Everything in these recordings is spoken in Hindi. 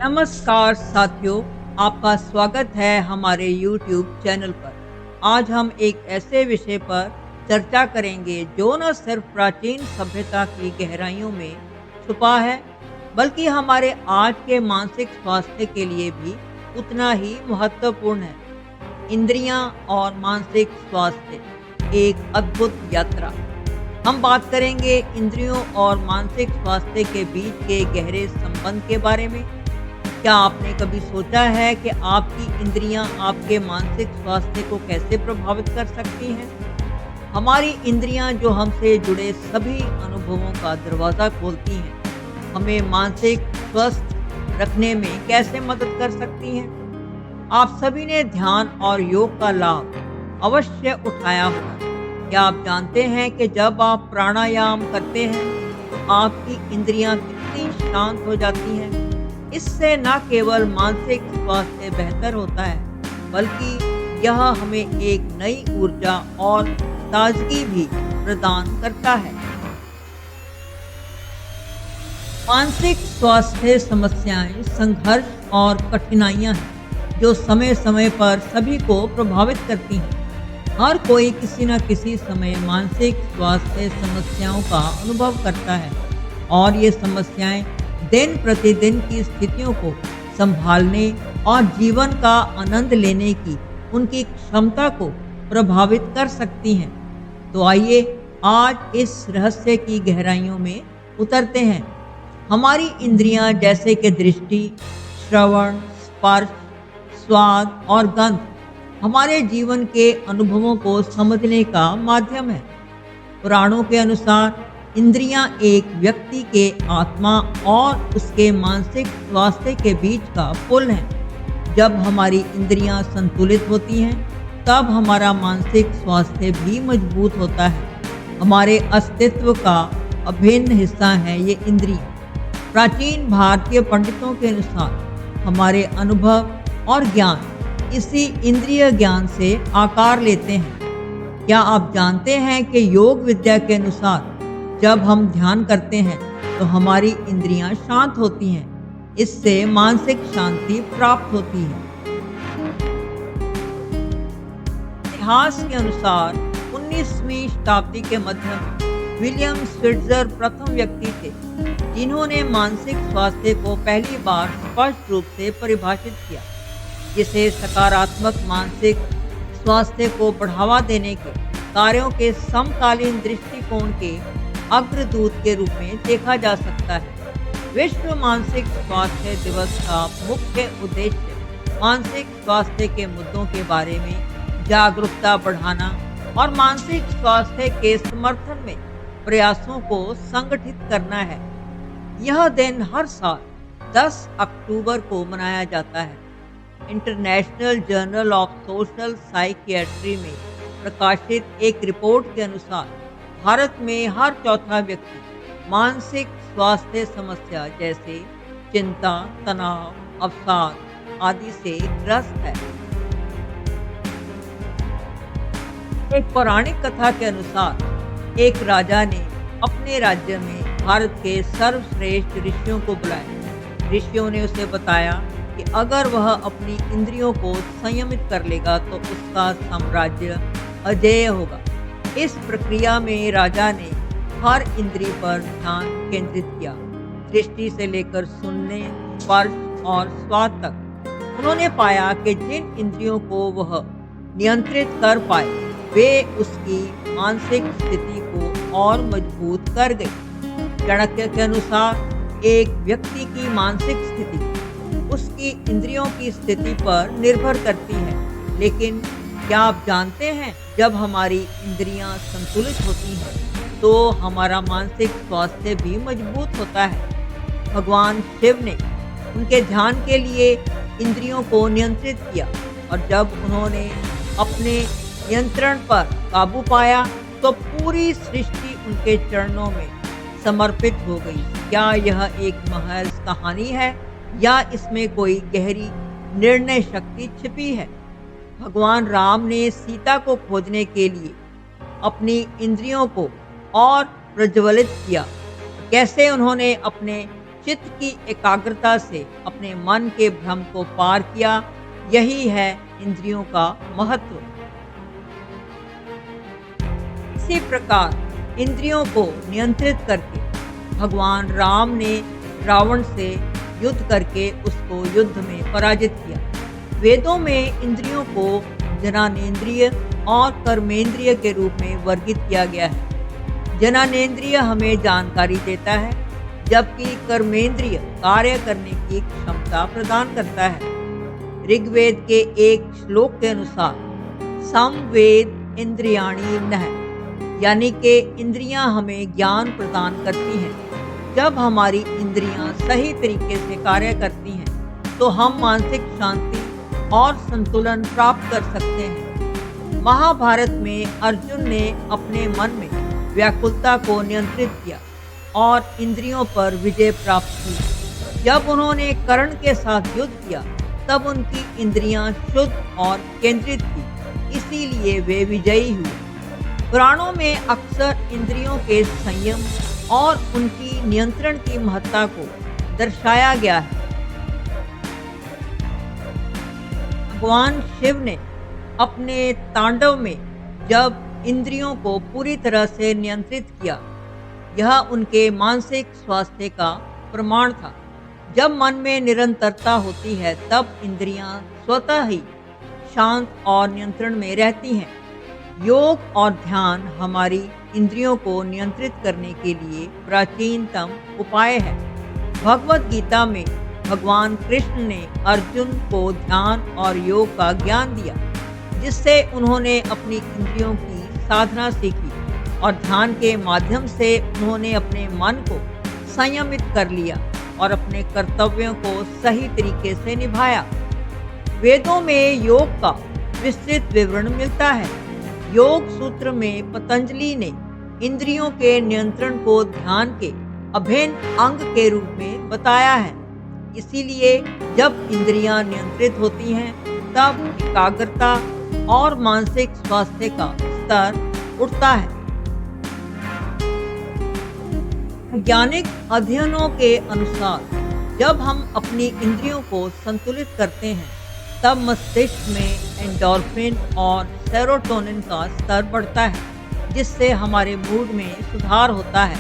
नमस्कार साथियों, आपका स्वागत है हमारे YouTube चैनल पर। आज हम एक ऐसे विषय पर चर्चा करेंगे जो न सिर्फ प्राचीन सभ्यता की गहराइयों में छुपा है, बल्कि हमारे आज के मानसिक स्वास्थ्य के लिए भी उतना ही महत्वपूर्ण है। इंद्रियां और मानसिक स्वास्थ्य, एक अद्भुत यात्रा। हम बात करेंगे इंद्रियों और मानसिक स्वास्थ्य के बीच के गहरे संबंध के बारे में। क्या आपने कभी सोचा है कि आपकी इंद्रियां आपके मानसिक स्वास्थ्य को कैसे प्रभावित कर सकती हैं? हमारी इंद्रियां जो हमसे जुड़े सभी अनुभवों का दरवाज़ा खोलती हैं, हमें मानसिक स्वस्थ रखने में कैसे मदद कर सकती हैं? आप सभी ने ध्यान और योग का लाभ अवश्य उठाया होगा। क्या आप जानते हैं कि जब आप प्राणायाम करते हैं, तो आपकी इंद्रियां कितनी शांत हो जाती हैं? इससे न केवल मानसिक स्वास्थ्य बेहतर होता है, बल्कि यह हमें एक नई ऊर्जा और ताजगी भी प्रदान करता है। मानसिक स्वास्थ्य समस्याएं संघर्ष और कठिनाइयां हैं जो समय समय पर सभी को प्रभावित करती हैं। हर कोई किसी न किसी समय मानसिक स्वास्थ्य समस्याओं का अनुभव करता है और ये समस्याएं दिन प्रतिदिन की स्थितियों को संभालने और जीवन का आनंद लेने की उनकी क्षमता को प्रभावित कर सकती हैं। तो आइए आज इस रहस्य की गहराइयों में उतरते हैं। हमारी इंद्रियां जैसे कि दृष्टि, श्रवण, स्पर्श, स्वाद और गंध हमारे जीवन के अनुभवों को समझने का माध्यम है। पुराणों के अनुसार इंद्रियां एक व्यक्ति के आत्मा और उसके मानसिक स्वास्थ्य के बीच का पुल है। जब हमारी इंद्रियां संतुलित होती हैं, तब हमारा मानसिक स्वास्थ्य भी मजबूत होता है। हमारे अस्तित्व का अभिन्न हिस्सा है ये इंद्रियां। प्राचीन भारतीय पंडितों के अनुसार हमारे अनुभव और ज्ञान इसी इंद्रिय ज्ञान से आकार लेते हैं। क्या आप जानते हैं कि योग विद्या के अनुसार जब हम ध्यान करते हैं तो हमारी इंद्रियां शांत होती हैं। इससे मानसिक शांति प्राप्त होती है। इतिहास के अनुसार 19वीं शताब्दी के मध्य में विलियम स्पिट्जर प्रथम व्यक्ति थे जिन्होंने मानसिक स्वास्थ्य को पहली बार स्पष्ट रूप से परिभाषित किया, जिसे सकारात्मक मानसिक स्वास्थ्य को बढ़ावा देने के कार्यों के समकालीन दृष्टिकोण के अग्रदूत के रूप में देखा जा सकता है। विश्व मानसिक स्वास्थ्य दिवस का मुख्य उद्देश्य मानसिक स्वास्थ्य के मुद्दों के बारे में जागरूकता बढ़ाना और मानसिक स्वास्थ्य के समर्थन में प्रयासों को संगठित करना है। यह दिन हर साल 10 अक्टूबर को मनाया जाता है। International journal of social psychiatry में प्रकाशित एक रिपोर्ट के अनुसार भारत में हर चौथा व्यक्ति मानसिक स्वास्थ्य समस्या जैसे चिंता, तनाव, अवसाद आदि से ग्रस्त है। एक पौराणिक कथा के अनुसार एक राजा ने अपने राज्य में भारत के सर्वश्रेष्ठ ऋषियों को बुलाया। ऋषियों ने उसे बताया कि अगर वह अपनी इंद्रियों को संयमित कर लेगा तो उसका साम्राज्य अजेय होगा। इस प्रक्रिया में राजा ने हर इंद्रिय पर ध्यान केंद्रित किया, दृष्टि से लेकर सुनने, स्पर्श और स्वाद तक। उन्होंने पाया कि जिन इंद्रियों को वह नियंत्रित कर पाए, वे उसकी मानसिक स्थिति को और मजबूत कर गई। चाणक्य के अनुसार एक व्यक्ति की मानसिक स्थिति उसकी इंद्रियों की स्थिति पर निर्भर करती है। लेकिन क्या आप जानते हैं, जब हमारी इंद्रियां संतुलित होती हैं तो हमारा मानसिक स्वास्थ्य भी मजबूत होता है। भगवान शिव ने उनके ध्यान के लिए इंद्रियों को नियंत्रित किया और जब उन्होंने अपने नियंत्रण पर काबू पाया तो पूरी सृष्टि उनके चरणों में समर्पित हो गई। क्या यह एक महज कहानी है या इसमें कोई गहरी निर्णय शक्ति छिपी है? भगवान राम ने सीता को खोजने के लिए अपनी इंद्रियों को और प्रज्वलित किया। कैसे उन्होंने अपने चित्त की एकाग्रता से अपने मन के भ्रम को पार किया। यही है इंद्रियों का महत्व। इसी प्रकार इंद्रियों को नियंत्रित करके भगवान राम ने रावण से युद्ध करके उसको युद्ध में पराजित किया। वेदों में इंद्रियों को ज्ञानेंद्रिय और कर्मेंद्रिय के रूप में वर्गित किया गया है। ज्ञानेंद्रिय हमें जानकारी देता है, जबकि कर्मेंद्रिय कार्य करने की क्षमता प्रदान करता है। ऋग्वेद के एक श्लोक के अनुसार समवेद इंद्रियाणि नः, यानी कि इंद्रियां हमें ज्ञान प्रदान करती हैं। जब हमारी इंद्रियां सही तरीके से कार्य करती हैं तो हम मानसिक शांति और संतुलन प्राप्त कर सकते हैं। महाभारत में अर्जुन ने अपने मन में व्याकुलता को नियंत्रित किया और इंद्रियों पर विजय प्राप्त की। जब उन्होंने कर्ण के साथ युद्ध किया तब उनकी इंद्रियां शुद्ध और केंद्रित थी, इसीलिए वे विजयी हुए। पुराणों में अक्सर इंद्रियों के संयम और उनकी नियंत्रण की महत्ता को दर्शाया गया है। भगवान शिव ने अपने तांडव में जब इंद्रियों को पूरी तरह से नियंत्रित किया, यह उनके मानसिक स्वास्थ्य का प्रमाण था। जब मन में निरंतरता होती है तब इंद्रियां स्वतः ही शांत और नियंत्रण में रहती हैं। योग और ध्यान हमारी इंद्रियों को नियंत्रित करने के लिए प्राचीनतम उपाय है। भगवद गीता में भगवान कृष्ण ने अर्जुन को ध्यान और योग का ज्ञान दिया, जिससे उन्होंने अपनी इंद्रियों की साधना सीखी और ध्यान के माध्यम से उन्होंने अपने मन को संयमित कर लिया और अपने कर्तव्यों को सही तरीके से निभाया। वेदों में योग का विस्तृत विवरण मिलता है। योग सूत्र में पतंजलि ने इंद्रियों के नियंत्रण को ध्यान के अभिन्न अंग के रूप में बताया है। इसीलिए जब इंद्रियां नियंत्रित होती हैं तब एकाग्रता और मानसिक स्वास्थ्य का स्तर उठता है। वैज्ञानिक अध्ययनों के अनुसार जब हम अपनी इंद्रियों को संतुलित करते हैं तब मस्तिष्क में एंडोर्फिन और सेरोटोनिन का स्तर बढ़ता है, जिससे हमारे मूड में सुधार होता है।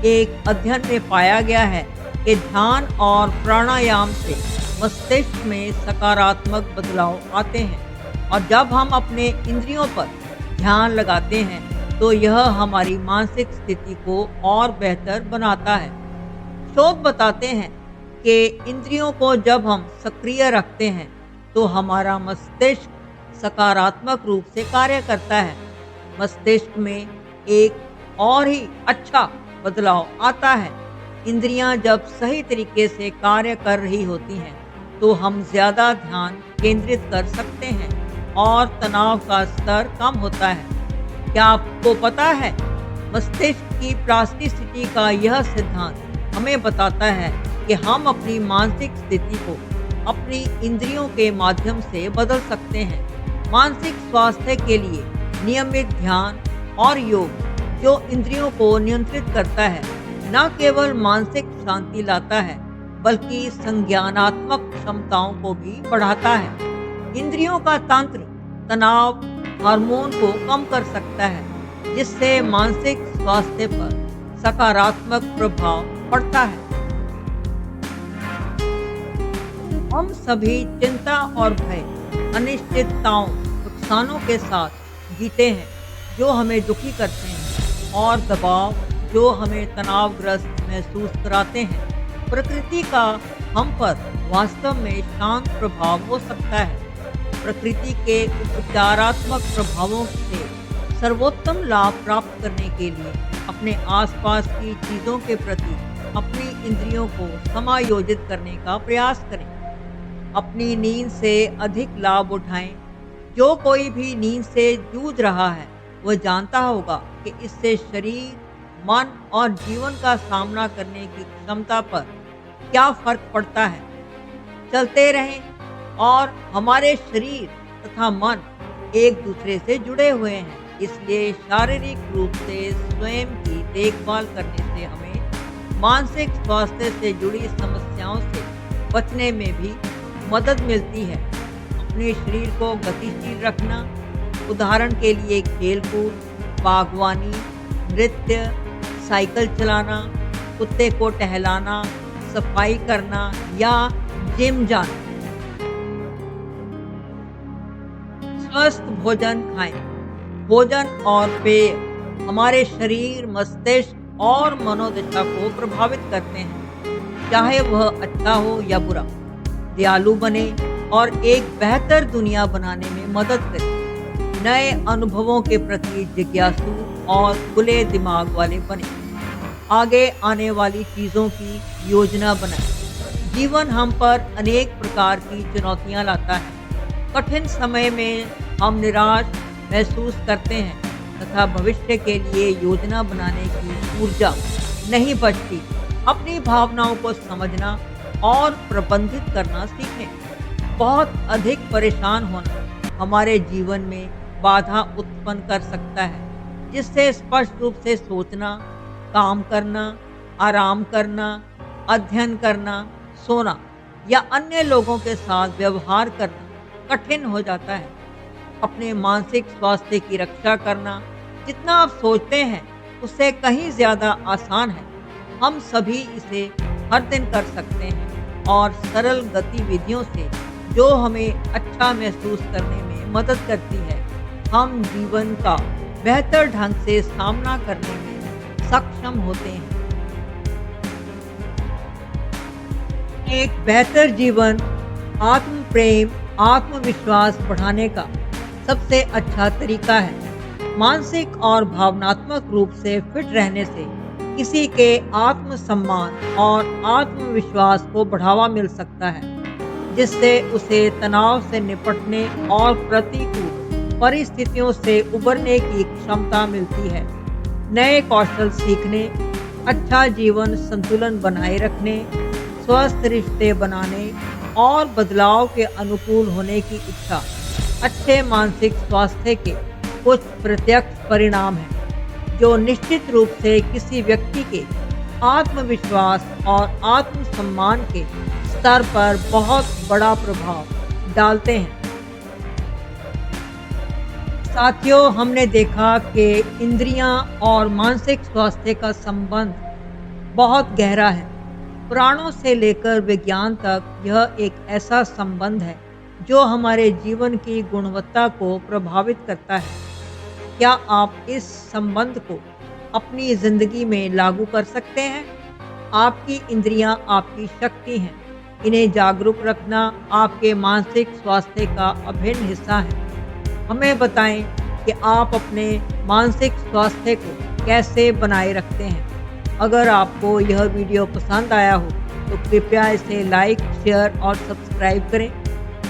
एक अध्ययन में पाया गया है कि ध्यान और प्राणायाम से मस्तिष्क में सकारात्मक बदलाव आते हैं और जब हम अपने इंद्रियों पर ध्यान लगाते हैं तो यह हमारी मानसिक स्थिति को और बेहतर बनाता है। शोध बताते हैं कि इंद्रियों को जब हम सक्रिय रखते हैं तो हमारा मस्तिष्क सकारात्मक रूप से कार्य करता है। मस्तिष्क में एक और ही अच्छा बदलाव आता है। इंद्रियां जब सही तरीके से कार्य कर रही होती हैं तो हम ज़्यादा ध्यान केंद्रित कर सकते हैं और तनाव का स्तर कम होता है। क्या आपको पता है, मस्तिष्क की प्लास्टिसिटी का यह सिद्धांत हमें बताता है कि हम अपनी मानसिक स्थिति को अपनी इंद्रियों के माध्यम से बदल सकते हैं। मानसिक स्वास्थ्य के लिए नियमित ध्यान और योग जो इंद्रियों को नियंत्रित करता है, न केवल मानसिक शांति लाता है बल्कि संज्ञानात्मक क्षमताओं को भी बढ़ाता है। इंद्रियों का तंत्र तनाव हार्मोन को कम कर सकता है, जिससे मानसिक स्वास्थ्य पर सकारात्मक प्रभाव पड़ता है। हम सभी चिंता और भय, अनिश्चितताओं, नुकसानों के साथ जीते हैं जो हमें दुखी करते हैं और दबाव जो हमें तनावग्रस्त महसूस कराते हैं। प्रकृति का हम पर वास्तव में शांत प्रभाव हो सकता है। प्रकृति के उपचारात्मक प्रभावों से सर्वोत्तम लाभ प्राप्त करने के लिए अपने आसपास की चीज़ों के प्रति अपनी इंद्रियों को समायोजित करने का प्रयास करें। अपनी नींद से अधिक लाभ उठाएं। जो कोई भी नींद से जूझ रहा है वह जानता होगा कि इससे शरीर, मन और जीवन का सामना करने की क्षमता पर क्या फर्क पड़ता है। चलते रहें और हमारे शरीर तथा मन एक दूसरे से जुड़े हुए हैं, इसलिए शारीरिक रूप से स्वयं की देखभाल करने से हमें मानसिक स्वास्थ्य से जुड़ी समस्याओं से बचने में भी मदद मिलती है। अपने शरीर को गतिशील रखना, उदाहरण के लिए खेल-कूद, बागवानी, नृत्य, साइकिल चलाना, कुत्ते को टहलाना, सफाई करना या जिम जाना। स्वस्थ भोजन खाएं। भोजन और पेय हमारे शरीर, मस्तिष्क और मनोदशा को प्रभावित करते हैं, चाहे वह अच्छा हो या बुरा। दयालु बने और एक बेहतर दुनिया बनाने में मदद करें। नए अनुभवों के प्रति जिज्ञासु और खुले दिमाग वाले बने। आगे आने वाली चीज़ों की योजना बनाएं। जीवन हम पर अनेक प्रकार की चुनौतियां लाता है। कठिन समय में हम निराश महसूस करते हैं तथा भविष्य के लिए योजना बनाने की ऊर्जा नहीं बचती। अपनी भावनाओं को समझना और प्रबंधित करना सीखें। बहुत अधिक परेशान होना हमारे जीवन में बाधा उत्पन्न कर सकता है, जिससे स्पष्ट रूप से सोचना, काम करना, आराम करना, अध्ययन करना, सोना या अन्य लोगों के साथ व्यवहार करना कठिन हो जाता है। अपने मानसिक स्वास्थ्य की रक्षा करना जितना आप सोचते हैं उससे कहीं ज़्यादा आसान है। हम सभी इसे हर दिन कर सकते हैं और सरल गतिविधियों से जो हमें अच्छा महसूस करने में मदद करती है, हम जीवन का बेहतर ढंग से सामना करने में सक्षम होते हैं। एक बेहतर जीवन आत्म प्रेम, आत्मविश्वास बढ़ाने का सबसे अच्छा तरीका है। मानसिक और भावनात्मक रूप से फिट रहने से किसी के आत्मसम्मान और आत्मविश्वास को बढ़ावा मिल सकता है, जिससे उसे तनाव से निपटने और प्रतिकूल परिस्थितियों से उबरने की क्षमता मिलती है। नए कौशल सीखने, अच्छा जीवन संतुलन बनाए रखने, स्वस्थ रिश्ते बनाने और बदलाव के अनुकूल होने की इच्छा अच्छे मानसिक स्वास्थ्य के कुछ प्रत्यक्ष परिणाम हैं, जो निश्चित रूप से किसी व्यक्ति के आत्मविश्वास और आत्मसम्मान के स्तर पर बहुत बड़ा प्रभाव डालते हैं। साथियों, हमने देखा कि इंद्रियां और मानसिक स्वास्थ्य का संबंध बहुत गहरा है। पुराणों से लेकर विज्ञान तक यह एक ऐसा संबंध है जो हमारे जीवन की गुणवत्ता को प्रभावित करता है। क्या आप इस संबंध को अपनी ज़िंदगी में लागू कर सकते हैं? आपकी इंद्रियां आपकी शक्ति हैं। इन्हें जागरूक रखना आपके मानसिक स्वास्थ्य का अभिन्न हिस्सा है। हमें बताएं कि आप अपने मानसिक स्वास्थ्य को कैसे बनाए रखते हैं। अगर आपको यह वीडियो पसंद आया हो तो कृपया इसे लाइक, शेयर और सब्सक्राइब करें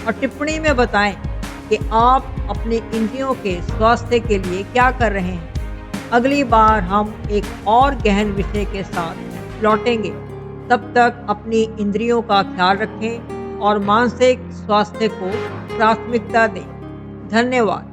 और टिप्पणी में बताएं कि आप अपनी इंद्रियों के स्वास्थ्य के लिए क्या कर रहे हैं। अगली बार हम एक और गहन विषय के साथ लौटेंगे। तब तक अपनी इंद्रियों का ख्याल रखें और मानसिक स्वास्थ्य को प्राथमिकता दें। धन्यवाद।